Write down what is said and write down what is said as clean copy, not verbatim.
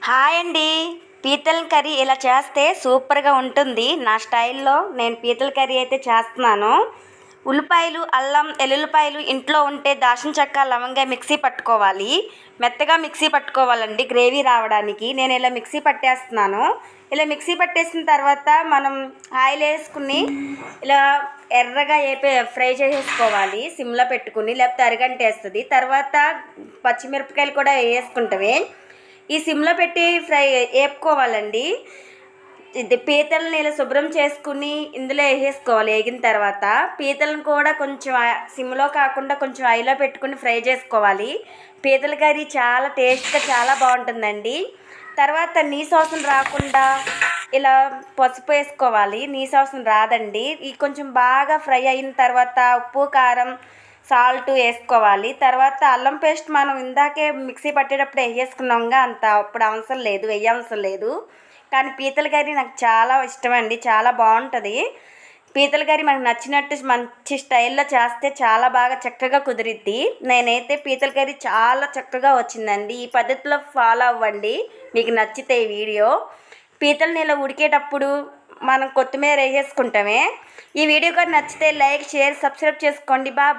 Hi అండి. పీతల curry ఇలా చేస్తే సూపర్గా ఉంటుంది. నా స్టైల్లో నేను పీతల కర్రీ అయితే చేస్తున్నాను. ఉల్లిపాయలు, అల్లం, ఎల్లుల్లిపాయలు ఇంట్లో ఉంటే దాల్చిన చెక్క, లవంగా మిక్సీ పట్టుకోవాలి. మెత్తగా మిక్సీ పట్టుకోవాలండి గ్రేవీ రావడానికి. నేను ఇలా మిక్సీ పట్టేస్తున్నాను. ఇలా మిక్సీ పట్టేసిన తర్వాత మనం ఆయిల్ వేసుకుని ఇలా ఎర్రగా ఫ్రై చేసేసుకోవాలి సిమ్లో పెట్టుకుని, లేకపోతే అరగంట వేస్తుంది. తర్వాత పచ్చిమిరపకాయలు కూడా వేసుకుంటామే. ఈ సిమ్లో పెట్టి వేపుకోవాలండి. ఇది పీతలని ఇలా శుభ్రం చేసుకుని ఇందులో వేసేసుకోవాలి. వేగిన తర్వాత పీతలను కూడా కొంచెం సిమ్లో కాకుండా కొంచెం ఆయిల్లో పెట్టుకుని ఫ్రై చేసుకోవాలి. పీతల కర్రీ చాలా టేస్ట్గా చాలా బాగుంటుందండి. తర్వాత నీసు వాసన రాకుండా ఇలా పసుపు వేసుకోవాలి. నీసు వాసన రాదండి. ఈ కొంచెం బాగా ఫ్రై అయిన తర్వాత ఉప్పు, కారం, సాల్ట్ వేసుకోవాలి. తర్వాత అల్లం పేస్ట్ మనం ఇందాకే మిక్సీ పట్టేటప్పుడు వేసుకున్నాంగా, అంత అప్పుడు అవసరం లేదు, వేయవసరం లేదు. కానీ పీతల కర్రీ నాకు చాలా ఇష్టం అండి, చాలా బాగుంటుంది. పీతల కర్రీ మనకు నచ్చినట్టు మంచి స్టైల్లో చేస్తే చాలా బాగా చక్కగా కుదిరిద్ది. నేనైతే పీతల కర్రీ చాలా చక్కగా వచ్చిందండి. ఈ పద్ధతిలో ఫాలో అవ్వండి మీకు నచ్చితే ఈ వీడియో. పీతలని ఇలా ఉడికేటప్పుడు మనం కొత్తిమీర వేసేసుకుంటామే. ఈ వీడియో కూడా నచ్చితే లైక్, షేర్, సబ్స్క్రైబ్ చేసుకోండి. బాయ్.